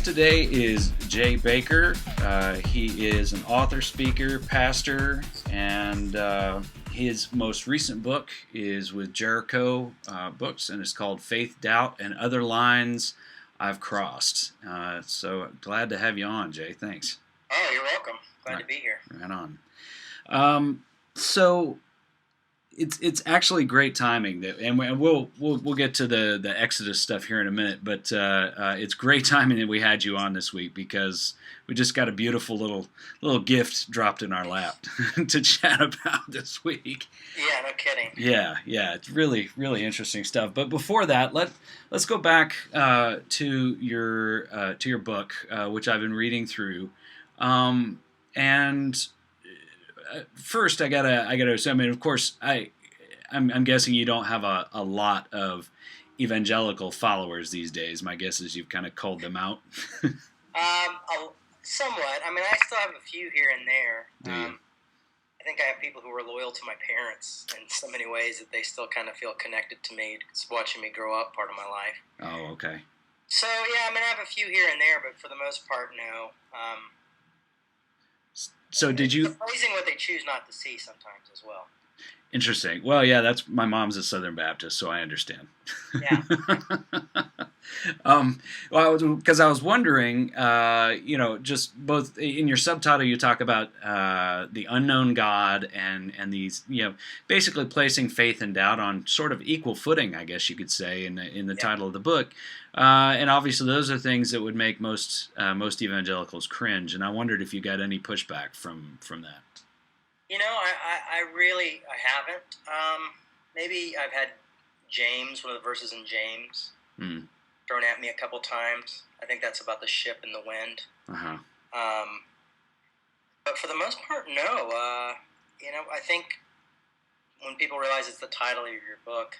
guest today is Jay Bakker. He is an author, speaker, pastor, and his most recent book is with Jericho Books, and it's called Faith, Doubt, and Other Lines I've Crossed. So glad to have you on, Jay. Thanks. Oh, you're welcome. Glad to be here. Right on. So it's actually great timing, and we'll get to the Exodus stuff here in a minute. But it's great timing that we had you on this week because we just got a beautiful little gift dropped in our lap to chat about this week. Yeah, no kidding. Yeah, it's really interesting stuff. But before that, let's go back to your book, which I've been reading through, and. First, I gotta assume. I mean, of course, I'm guessing you don't have a lot of evangelical followers these days. My guess is you've kind of culled them out. Somewhat. I mean, I still have a few here and there. Do you? I think I have people who are loyal to my parents in so many ways that they still kind of feel connected to me. It's watching me grow up part of my life. Oh, okay. So yeah, I mean, I have a few here and there, but for the most part, no. So did you? It's surprising what they choose not to see sometimes as well. Interesting. Well, yeah, that's my mom's a Southern Baptist, so I understand. Yeah. Well, because I was wondering, just both in your subtitle, you talk about the unknown God and these, basically placing faith and doubt on sort of equal footing, I guess you could say, in the title of the book. And obviously, those are things that would make most evangelicals cringe. And I wondered if you got any pushback from that. I haven't. Maybe I've had James, one of the verses in James, thrown at me a couple times. I think that's about the ship in the wind. Uh-huh. But for the most part, no. I think when people realize it's the title of your book,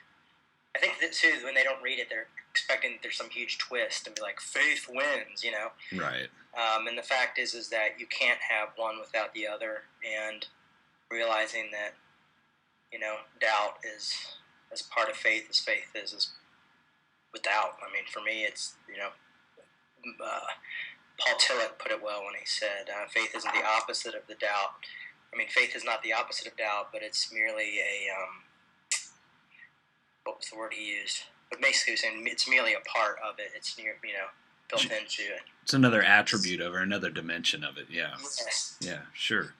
I think that too, when they don't read it, they're expecting that there's some huge twist and be like, faith wins, Right. And the fact is that you can't have one without the other, and realizing that, doubt is as part of faith as faith is with doubt. I mean, for me, it's, Paul Tillich put it well when he said, faith isn't the opposite of the doubt. I mean, faith is not the opposite of doubt, but it's merely what was the word he used? But basically, he was saying it's merely a part of it. It's built into it. It's another attribute of it, or another dimension of it. Yeah. Yes. Yeah. Sure.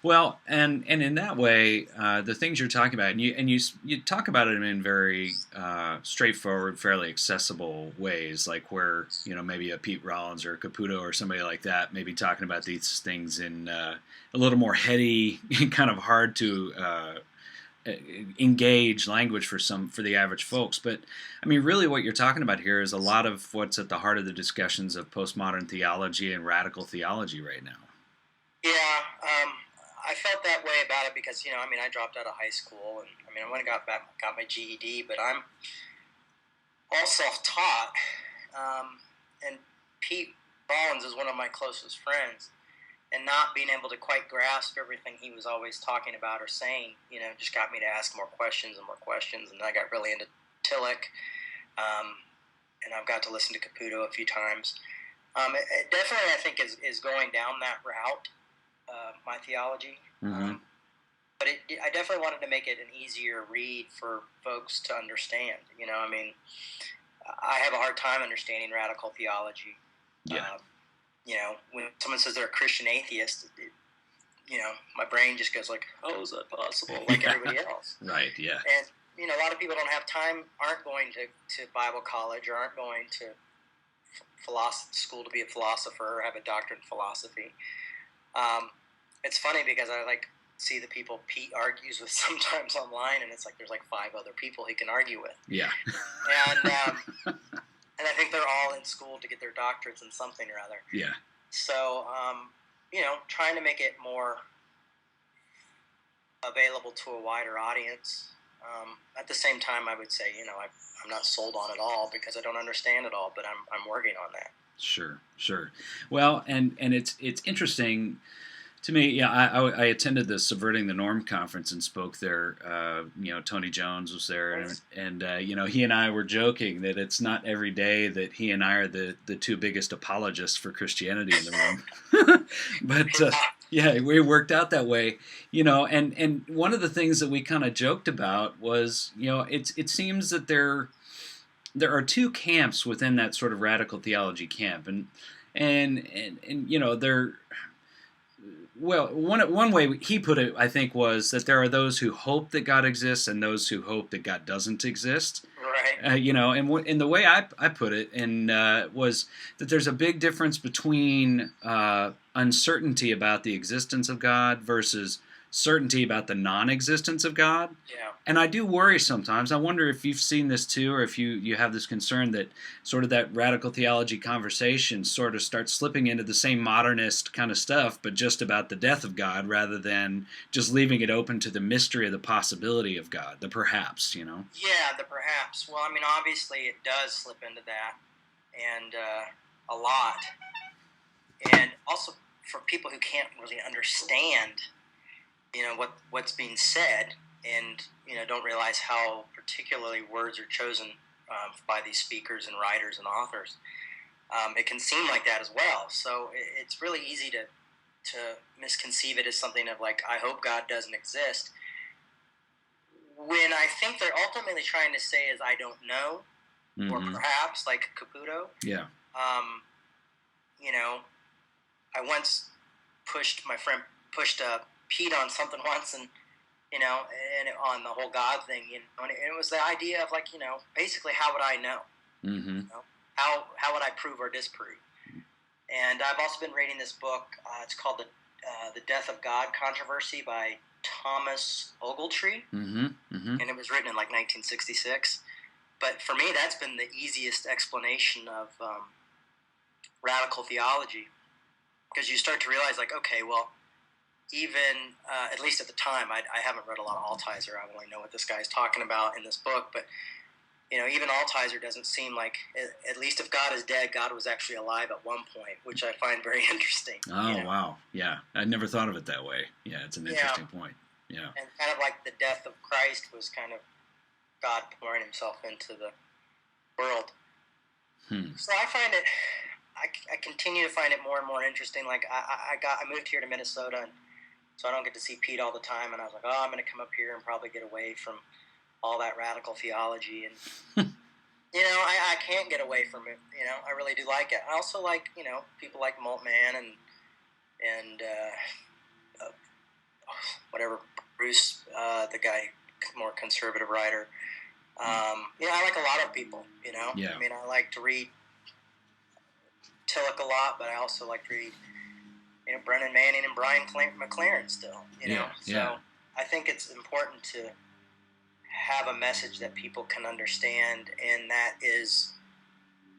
Well, and in that way, the things you're talking about, and you talk about it in very straightforward, fairly accessible ways, like where maybe a Pete Rollins or a Caputo or somebody like that may be talking about these things in a little more heady, kind of hard to engage language for the average folks. But I mean, really what you're talking about here is a lot of what's at the heart of the discussions of postmodern theology and radical theology right now. Yeah, I felt that way about it because, I dropped out of high school, and I went and got my GED, but I'm all self-taught, and Pete Rollins is one of my closest friends, and not being able to quite grasp everything he was always talking about or saying, just got me to ask more questions, and I got really into Tillich, and I've got to listen to Caputo a few times. It definitely, I think, is going down that route, my theology. Mm-hmm. But I definitely wanted to make it an easier read for folks to understand. I have a hard time understanding radical theology. Yeah. When someone says they're a Christian atheist, my brain just goes like, "Oh, is that possible?" Like everybody else. Right. Yeah. And a lot of people don't have time, aren't going to Bible college, or aren't going to philosophy school to be a philosopher or have a doctorate in philosophy. It's funny because I see the people Pete argues with sometimes online, and it's like there's like 5 other people he can argue with. Yeah. And and I think they're all in school to get their doctorates in something or other. Yeah. So trying to make it more available to a wider audience. At the same time, I would say I'm not sold on it all because I don't understand it all, but I'm working on that. Sure. Well, and it's interesting To me, yeah, I attended the Subverting the Norm conference and spoke there. Tony Jones was there, and he and I were joking that it's not every day that he and I are the two biggest apologists for Christianity in the room. But yeah, we worked out that way, and one of the things that we kind of joked about was, it seems that there are two camps within that sort of radical theology camp, and they're. Well, one way he put it, I think, was that there are those who hope that God exists and those who hope that God doesn't exist. Right. And the way I put it was that there's a big difference between uncertainty about the existence of God versus certainty about the non-existence of God. Yeah. And I do worry sometimes. I wonder if you've seen this too, or if you have this concern that sort of that radical theology conversation sort of starts slipping into the same modernist kind of stuff, but just about the death of God rather than just leaving it open to the mystery of the possibility of God, the perhaps, Yeah, the perhaps. Well, I mean, obviously it does slip into that, and a lot. And also for people who can't really understand what's being said, and don't realize how particularly words are chosen by these speakers and writers and authors. It can seem like that as well. So it's really easy to misconceive it as something of like, I hope God doesn't exist, when I think they're ultimately trying to say is I don't know, or perhaps like Caputo. Yeah. I once my friend pushed Piatt on something once, and on the whole God thing, and it was the idea of like, basically how would I know? Mm-hmm. How would I prove or disprove? And I've also been reading this book. It's called the Death of God Controversy by Thomas Ogletree, and it was written in like 1966. But for me, that's been the easiest explanation of radical theology, because you start to realize like, okay, well, even at least at the time, I haven't read a lot of Altizer. I only know what this guy's talking about in this book, but even Altizer doesn't seem like, at least if God is dead, God was actually alive at one point, which I find very interesting. Oh, wow. Yeah. I never thought of it that way. Yeah, it's an interesting point. Yeah. And kind of like the death of Christ was kind of God pouring himself into the world. So I find it, I continue to find it more and more interesting. Like I moved here to Minnesota, and so I don't get to see Piatt all the time, and I was like, I'm going to come up here and probably get away from all that radical theology, and I can't get away from it. I really do like it. I also like people like Maltman and whatever Bruce, the guy, more conservative writer. I like a lot of people. Yeah. I mean, I like to read Tillich a lot, but I also like to read Brennan Manning and Brian McLaren still. So I think it's important to have a message that people can understand, and that is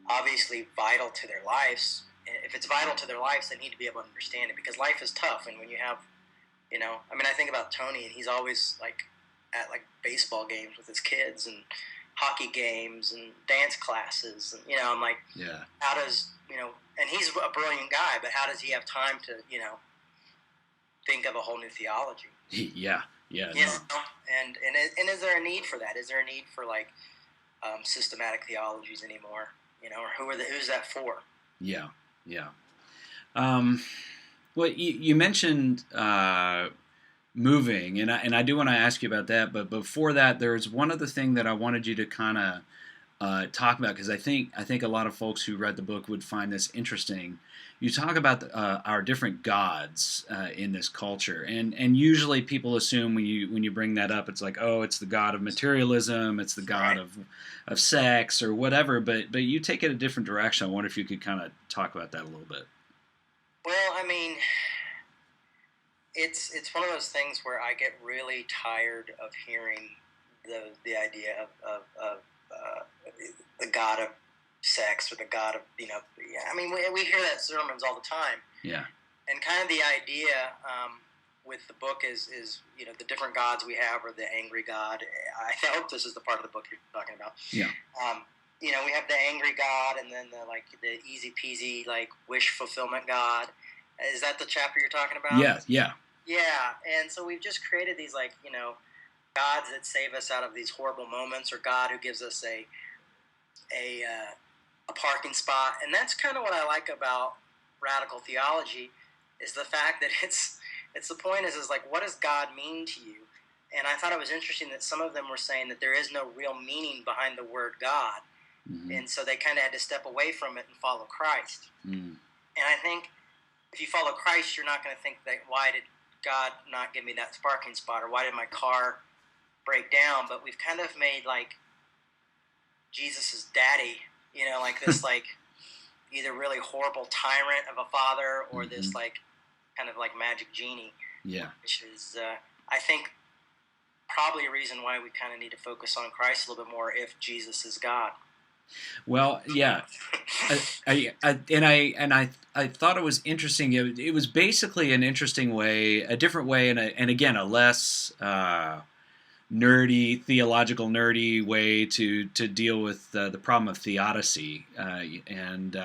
obviously vital to their lives. If it's vital to their lives, they need to be able to understand it, because life is tough. And when you have, I think about Tony, and he's always like at like baseball games with his kids and hockey games and dance classes, and I'm like, how does and he's a brilliant guy, but how does he have time to think of a whole new theology? Yeah. No. And is there a need for that? Is there a need for like systematic theologies anymore? Or who's that for? Yeah. Well, you mentioned moving, and I do want to ask you about that. But before that, there's one other thing that I wanted you to kind of talk about, because I think a lot of folks who read the book would find this interesting. You talk about our different gods in this culture, and usually people assume when you bring that up, it's like, oh, it's the god of materialism, it's the god of sex or whatever. But you take it a different direction. I wonder if you could kind of talk about that a little bit. Well, I mean, it's one of those things where I get really tired of hearing the idea of the god of sex, or the god of I mean, we hear that in sermons all the time. Yeah. And kind of the idea with the book is the different gods we have, or the angry god. I hope this is the part of the book you're talking about. Yeah. We have the angry god, and then the easy peasy like wish fulfillment god, Is that the chapter you're talking about? Yeah, yeah. Yeah, and so we've just created these, like, gods that save us out of these horrible moments, or God who gives us a a parking spot, and that's kind of what I like about radical theology, is the fact that it's the point is like, what does God mean to you? And I thought it was interesting that some of them were saying that there is no real meaning behind the word God, and so they kind of had to step away from it and follow Christ. And I think if you follow Christ, you're not going to think that, why did God not give me that parking spot, or why did my car break down? But we've kind of made like Jesus's daddy, like this like either really horrible tyrant of a father, or this like kind of like magic genie. Yeah. Which is, I think, probably a reason why we kind of need to focus on Christ a little bit more if Jesus is God. Well, yeah, I thought it was interesting. It was basically an interesting way, a different way, and again a less theological nerdy way to deal with the problem of theodicy, and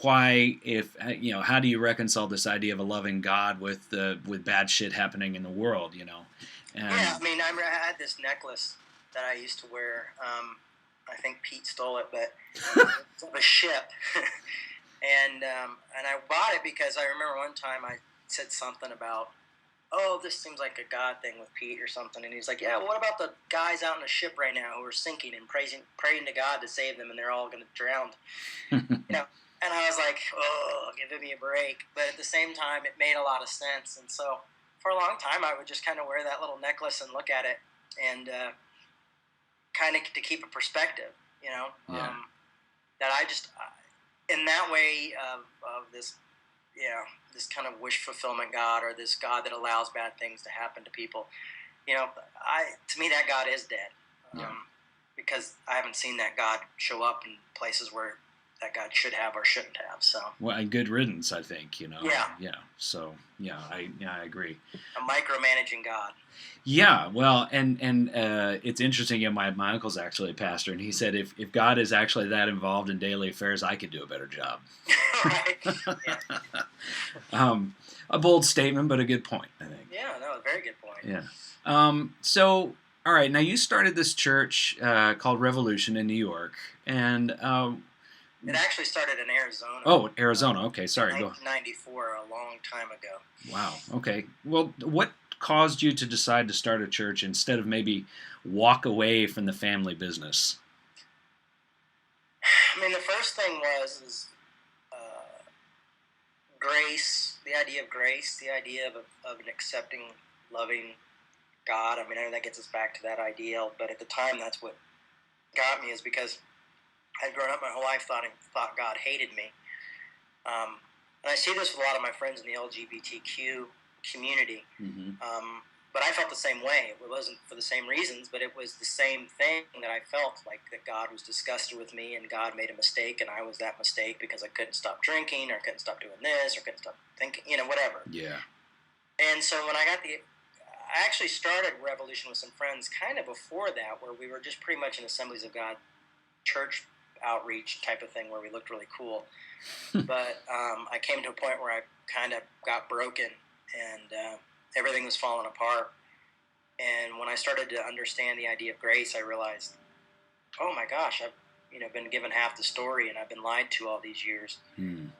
why, if how do you reconcile this idea of a loving God with bad shit happening in the world? Yeah, I mean, I had this necklace that I used to wear. I think Piatt stole it, but it's of a ship, and I bought it because I remember one time I said something about, oh, this seems like a God thing with Piatt or something, and he's like, yeah, well, what about the guys out in the ship right now who are sinking and praying to God to save them, and they're all going to drown, And I was like, oh, give me a break. But at the same time, it made a lot of sense, and so for a long time, I would just kind of wear that little necklace and look at it, and kind of to keep a perspective, that I just, in that way of this, this kind of wish fulfillment God, or this God that allows bad things to happen to people, to me that God is dead, because I haven't seen that God show up in places where that God should have or shouldn't have. So, well, and good riddance, I think. Yeah. So I agree. A micromanaging God. Yeah, well, and it's interesting. My uncle's actually a pastor, and he said if God is actually that involved in daily affairs, I could do a better job. Right. Yeah. A bold statement, but a good point, I think. Yeah, no, a very good point. Yeah. So, all right, now you started this church called Revolution in New York, and it actually started in Arizona. Oh, Arizona. Okay, sorry. 1994, a long time ago. Wow. Okay. Well, what caused you to decide to start a church instead of maybe walk away from the family business? I mean, the first thing was grace, the idea of grace, the idea of an accepting, loving God. I mean, I know that gets us back to that ideal, but at the time, that's what got me, is because I'd grown up my whole life thought God hated me. And I see this with a lot of my friends in the LGBTQ community. But I felt the same way. It wasn't for the same reasons, but it was the same thing that I felt, like that God was disgusted with me, and God made a mistake, and I was that mistake because I couldn't stop drinking, or couldn't stop doing this, or couldn't stop thinking, whatever. Yeah. And so when I actually started Revolution with some friends kind of before that, where we were just pretty much an Assemblies of God church outreach type of thing, where we looked really cool. But I came to a point where I kind of got broken, and everything was falling apart. And when I started to understand the idea of grace, I realized, oh my gosh, I've been given half the story, and I've been lied to all these years. And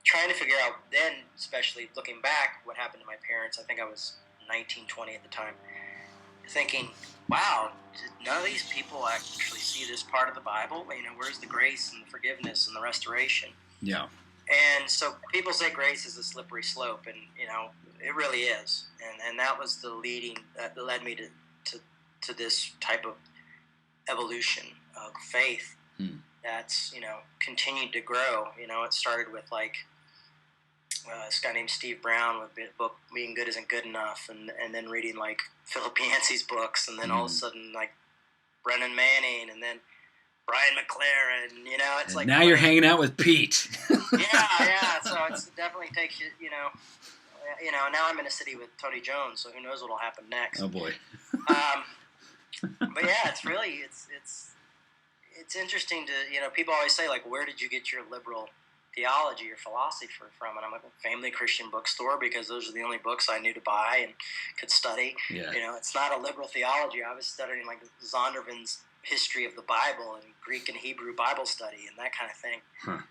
trying to figure out then, especially looking back, what happened to my parents. I think I was 19, 20 at the time, thinking, wow, did none of these people actually see this part of the Bible? Where's the grace and the forgiveness and the restoration? Yeah. And so people say grace is a slippery slope, and it really is. And that was the leading that led me to this type of evolution of faith that's continued to grow. It started with like this guy named Steve Brown with the book Being Good Isn't Good Enough, and then reading like Philip Yancey's books, and then all of a sudden like Brennan Manning, and then Brian McLaren, it's and like now you're hanging out with Pete. yeah. So it definitely takes you, now I'm in a city with Tony Jones, so who knows what'll happen next. Oh boy. But yeah, it's really it's interesting to people always say, like, where did you get your liberal theology or philosophy from? And I'm like, Family Christian Bookstore, because those are the only books I knew to buy and could study. Yeah. It's not a liberal theology. I was studying like Zondervan's history of the Bible and Greek and Hebrew Bible study and that kind of thing. Huh.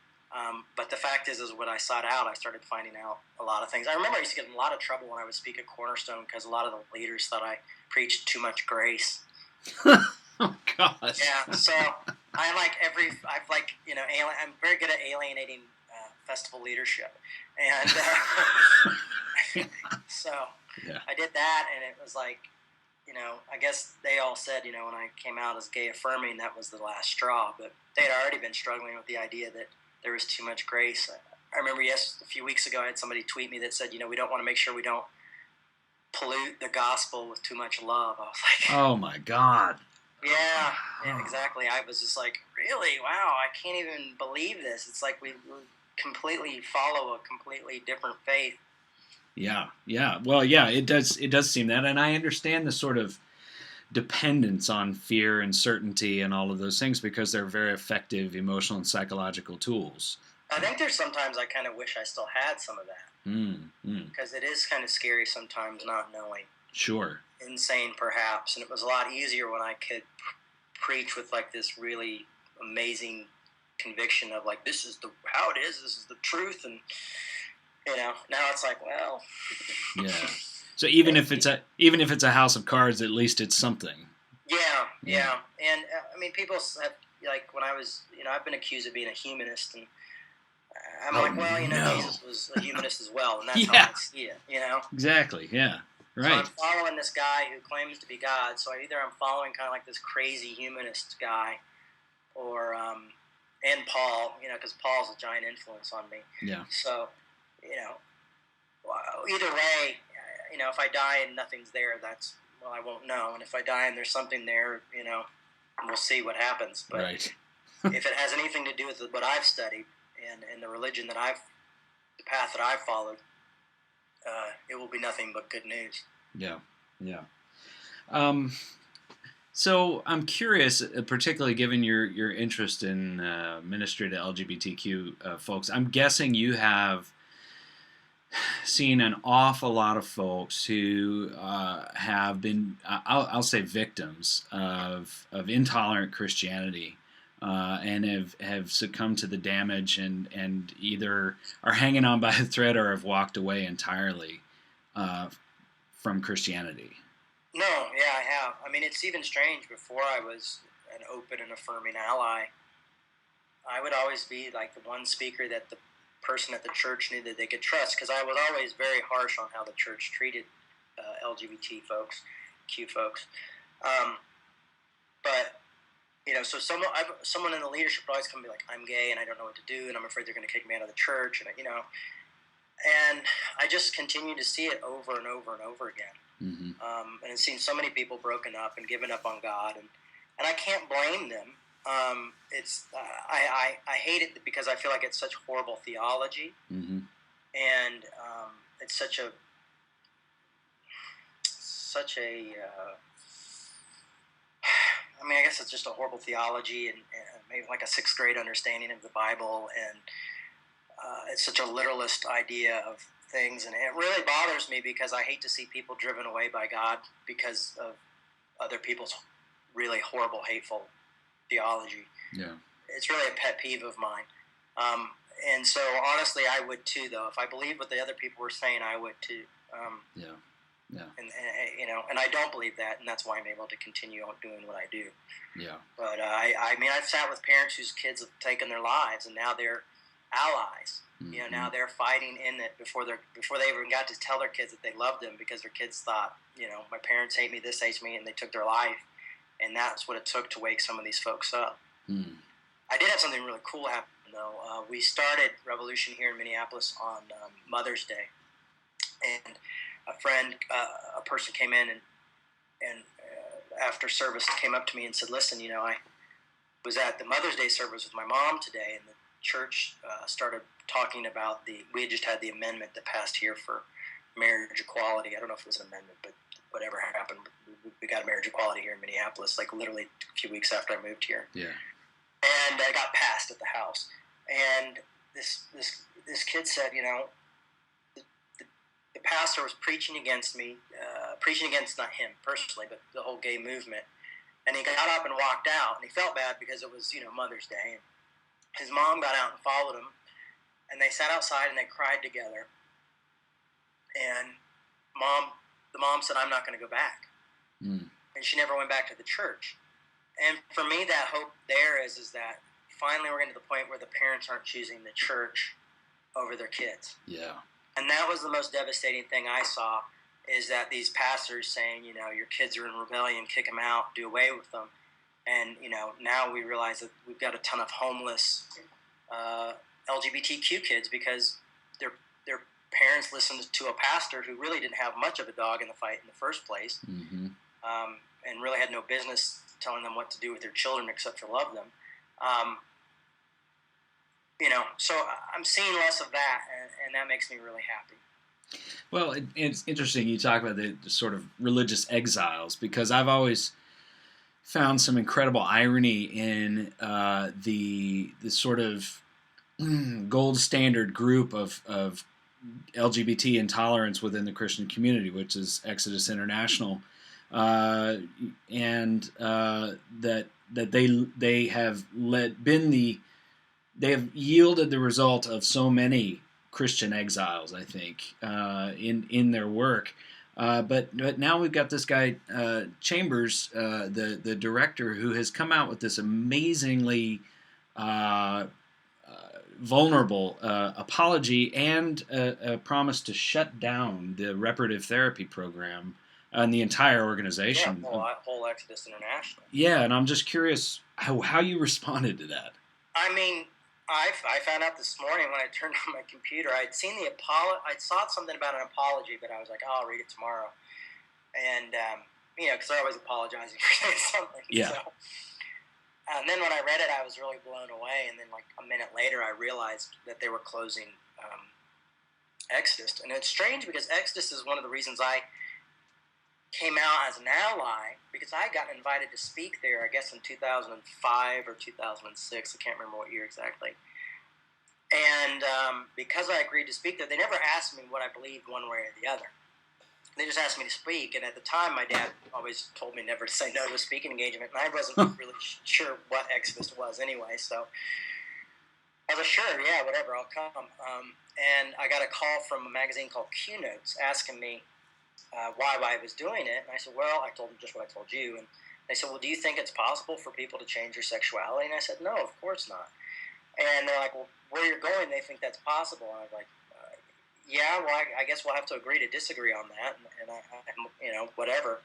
But the fact is when I sought out, I started finding out a lot of things. I remember I used to get in a lot of trouble when I would speak at Cornerstone because a lot of the leaders thought I preached too much grace. Oh gosh. Yeah, so I'm very good at alienating festival leadership, and so Yeah. I did that, and it was like, I guess they all said, when I came out as gay affirming, that was the last straw, but they had already been struggling with the idea that there was too much grace. I remember, a few weeks ago, I had somebody tweet me that said, we don't want to make sure we don't pollute the gospel with too much love. I was like, oh my God. Yeah, exactly. I was just like, really? Wow, I can't even believe this. It's like we completely follow a completely different faith. Yeah. Well, yeah, it does seem that, and I understand the sort of dependence on fear and certainty and all of those things because they're very effective emotional and psychological tools. I think there's sometimes I kind of wish I still had some of that. Because it is kind of scary sometimes not knowing. Sure. Insane, perhaps. And it was a lot easier when I could preach with like this really amazing conviction of like, this is how it is, this is the truth. And, now it's like, well. Yeah. So even if it's a house of cards, at least it's something. Yeah. And I mean, people have, like, when I was, I've been accused of being a humanist, and I'm Jesus was a humanist as well, and that's how I see it, Exactly, yeah, right. So I'm following this guy who claims to be God, so either I'm following kind of like this crazy humanist guy, or, and Paul, because Paul's a giant influence on me. Yeah. So, either way, if I die and nothing's there, I won't know. And if I die and there's something there, we'll see what happens. But right. If it has anything to do with what I've studied and the religion the path that I've followed, it will be nothing but good news. Yeah. So I'm curious, particularly given your interest in ministry to LGBTQ folks. I'm guessing you have seen an awful lot of folks who have been, I'll say, victims of intolerant Christianity, and have succumbed to the damage and either are hanging on by a thread or have walked away entirely from Christianity. No, yeah, I have. I mean, it's even strange. Before I was an open and affirming ally, I would always be like the one speaker that the person at the church knew that they could trust, because I was always very harsh on how the church treated LGBT folks, Q folks. But so someone in the leadership would always come and be like, I'm gay and I don't know what to do and I'm afraid they're going to kick me out of the church, and and I just continue to see it over and over and over again. Mm-hmm. And it seems so many people broken up and given up on God, and I can't blame them. It's I hate it because I feel like it's such horrible theology, mm-hmm. and it's such a I mean, I guess it's just a horrible theology and maybe like a sixth grade understanding of the Bible, and it's such a literalist idea of things, and it really bothers me because I hate to see people driven away by God because of other people's really horrible, hateful theology. Yeah, it's really a pet peeve of mine, and so honestly, I would too. Though, if I believed what the other people were saying, I would too. Yeah. And I don't believe that, and that's why I'm able to continue on doing what I do. Yeah. But I mean, I've sat with parents whose kids have taken their lives, and now they're allies. Mm-hmm. Now they're fighting in it before they even got to tell their kids that they loved them, because their kids thought, my parents hate me, this hates me, and they took their life, and that's what it took to wake some of these folks up. Mm. I did have something really cool happen though. We started Revolution here in Minneapolis on Mother's Day, and a person came in and after service came up to me and said, listen, I was at the Mother's Day service with my mom today, and the church started talking about we had just had the amendment that passed here for marriage equality. I don't know if it was an amendment, but whatever happened, we got marriage equality here in Minneapolis, like literally a few weeks after I moved here. Yeah. And I got passed at the house. And this kid said, the pastor was preaching against me, preaching against not him personally, but the whole gay movement. And he got up and walked out, and he felt bad because it was, Mother's Day. And his mom got out and followed him, and they sat outside and they cried together. And the mom said, "I'm not going to go back." Mm. And she never went back to the church. And for me, that hope there is that finally we're getting to the point where the parents aren't choosing the church over their kids. Yeah. And that was the most devastating thing I saw, is that these pastors saying, your kids are in rebellion, kick them out, do away with them. And, now we realize that we've got a ton of homeless LGBTQ kids because their parents listened to a pastor who really didn't have much of a dog in the fight in the first place, mm-hmm. And really had no business telling them what to do with their children except to love them. So I'm seeing less of that, and that makes me really happy. Well, it's interesting you talk about the sort of religious exiles, because I've always found some incredible irony in the sort of gold standard group of LGBT intolerance within the Christian community, which is Exodus International, and that they have they have yielded the result of so many Christian exiles, I think, in their work. But now we've got this guy Chambers, the director, who has come out with this amazingly vulnerable apology and a promise to shut down the reparative therapy program and the entire organization. Yeah, whole Exodus International. Yeah, and I'm just curious how you responded to that. I mean, I found out this morning when I turned on my computer. I'd seen I saw something about an apology, but I was like, I'll read it tomorrow. And, because they're always apologizing for saying something. Yeah. So. And then when I read it, I was really blown away. And then like a minute later, I realized that they were closing Exodus. And it's strange because Exodus is one of the reasons I came out as an ally, because I got invited to speak there, I guess in 2005 or 2006. I can't remember what year exactly. And because I agreed to speak there, they never asked me what I believed one way or the other. They just asked me to speak. And at the time, my dad always told me never to say no to a speaking engagement. And I wasn't really sure what Exodus was anyway. So I was like, sure, yeah, whatever, I'll come. And I got a call from a magazine called Q Notes asking me why I was doing it. And I said, well, I told them just what I told you. And they said, well, do you think it's possible for people to change their sexuality? And I said, no, of course not. And they're like, well, where you're going, they think that's possible. And I was like, yeah, well, I guess we'll have to agree to disagree on that. And I whatever.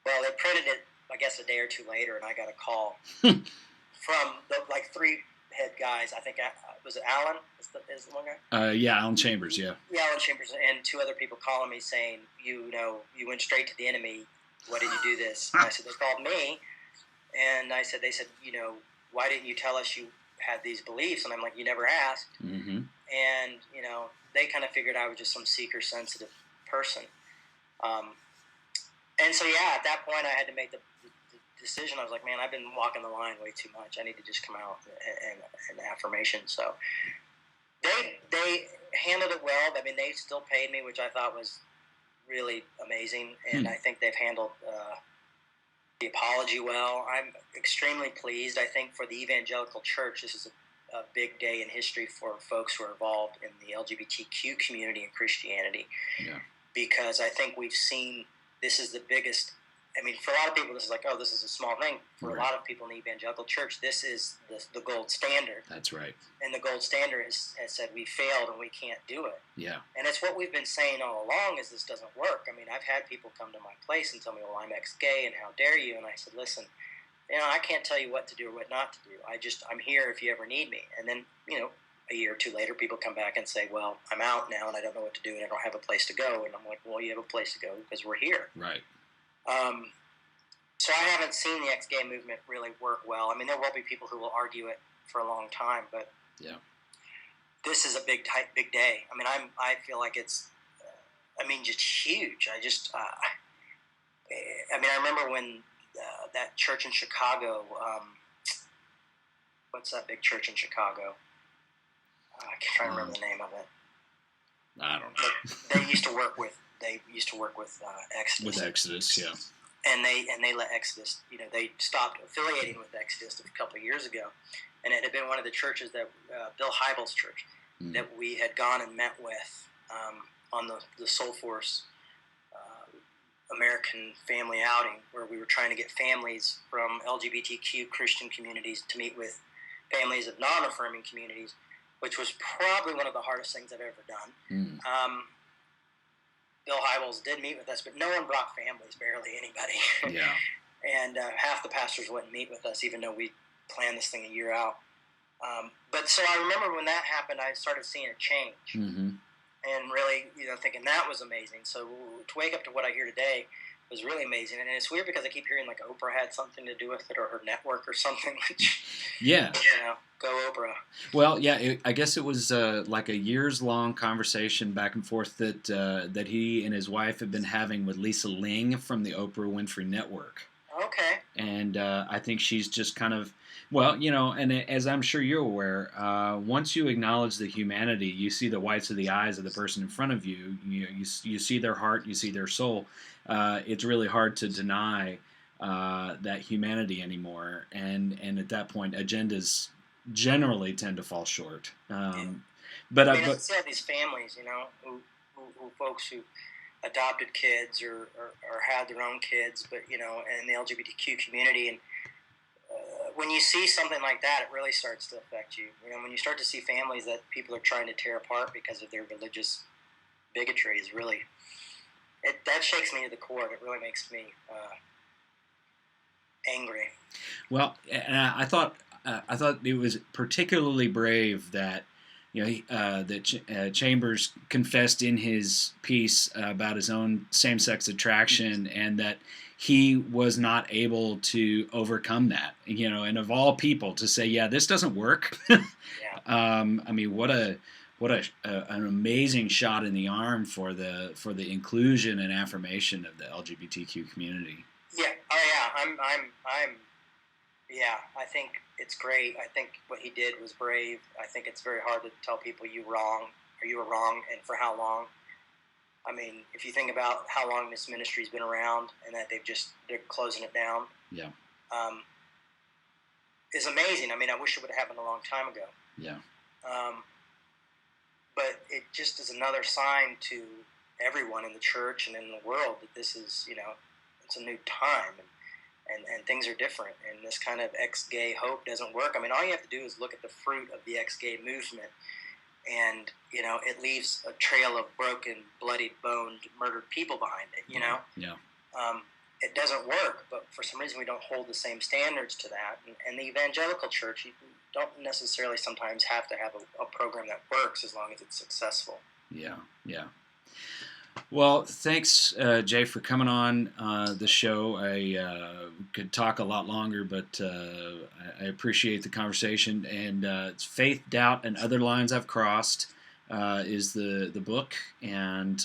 Well, they printed it, I guess, a day or two later, and I got a call from the three head guys. I think, was it Alan? Is the one guy? Yeah, Alan Chambers, yeah. Yeah, Alan Chambers, and two other people calling me saying, you went straight to the enemy. What did you do this? And I said, they called me, and they said, why didn't you tell us you had these beliefs? And I'm like, you never asked. Mm-hmm. And, they kind of figured I was just some seeker-sensitive person. And so, yeah, at that point I had to make the decision. I was like, man, I've been walking the line way too much. I need to just come out and affirmation. So they handled it well. I mean, they still paid me, which I thought was really amazing. And I think they've handled the apology well. I'm extremely pleased. I think for the evangelical church, this is a big day in history for folks who are involved in the LGBTQ community and Christianity. Yeah. Because I think we've seen this is the biggest. I mean, for a lot of people, this is like, oh, this is a small thing. For a lot of people in the evangelical church, this is the gold standard. That's right. And the gold standard has said we failed and we can't do it. Yeah. And it's what we've been saying all along is this doesn't work. I mean, I've had people come to my place and tell me, well, I'm ex-gay and how dare you? And I said, listen, I can't tell you what to do or what not to do. I'm here if you ever need me. And then, a year or two later, people come back and say, well, I'm out now and I don't know what to do and I don't have a place to go. And I'm like, well, you have a place to go because we're here. Right. So I haven't seen the ex-gay movement really work well. I mean, there will be people who will argue it for a long time, but yeah, this is a big day. I mean, I feel like it's, just huge. I remember when that church in Chicago, what's that big church in Chicago? I can't try to remember the name of it. I don't know. But they used to work with Exodus. With Exodus, yeah. And they let Exodus, they stopped affiliating with Exodus a couple of years ago, and it had been one of the churches that Bill Hybels' church that we had gone and met with on the Soul Force American Family Outing, where we were trying to get families from LGBTQ Christian communities to meet with families of non-affirming communities, which was probably one of the hardest things I've ever done. Bill Hybels did meet with us, but no one brought families, barely anybody. Yeah. And half the pastors wouldn't meet with us, even though we planned this thing a year out. But so I remember when that happened, I started seeing a change. Mm-hmm. And really, thinking that was amazing. So to wake up to what I hear today was really amazing. And it's weird because I keep hearing like Oprah had something to do with it, or her network or something. Which, yeah. Go Oprah. Well, yeah, I guess it was like a years-long conversation back and forth that he and his wife had been having with Lisa Ling from the Oprah Winfrey Network. Okay. And I think she's just kind of, and as I'm sure you're aware, once you acknowledge the humanity, you see the whites of the eyes of the person in front of you. You see their heart, you see their soul. It's really hard to deny that humanity anymore. And at that point, agendas generally tend to fall short. But I see all these families, who folks who adopted kids or had their own kids, but in the LGBTQ community, and when you see something like that, it really starts to affect you. When you start to see families that people are trying to tear apart because of their religious bigotry, is really that shakes me to the core. It really makes me angry. Well, and I thought it was particularly brave that Chambers confessed in his piece about his own same-sex attraction, and that he was not able to overcome that. And of all people to say, yeah, this doesn't work. Yeah. I mean, what an amazing shot in the arm for the inclusion and affirmation of the LGBTQ community. Yeah. Oh yeah. Yeah. I think it's great. I think what he did was brave. I think it's very hard to tell people you were wrong, and for how long. I mean, if you think about how long this ministry's been around and that they're closing it down. Yeah. Is amazing. I mean, I wish it would have happened a long time ago. Yeah. But it just is another sign to everyone in the church and in the world that this is, it's a new time and things are different. And this kind of ex-gay hope doesn't work. I mean, all you have to do is look at the fruit of the ex-gay movement, and it leaves a trail of broken, bloodied, boned, murdered people behind it. Yeah. It doesn't work, but for some reason we don't hold the same standards to that. And the evangelical church, you don't necessarily sometimes have to have a program that works as long as it's successful. Yeah. Well, thanks, Jay, for coming on the show. I could talk a lot longer, but I appreciate the conversation. And it's Faith, Doubt, and Other Lines I've Crossed is the book. And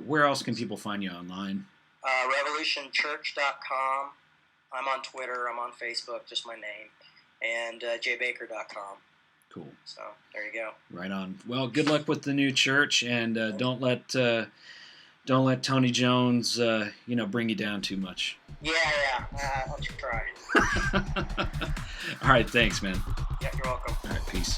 where else can people find you online? RevolutionChurch.com. I'm on Twitter. I'm on Facebook, just my name. And jbaker.com. Cool. So there you go. Right on. Well, good luck with the new church, and don't let Tony Jones, bring you down too much. Yeah. I'll try. All right. Thanks, man. Yeah, you're welcome. All right. Peace.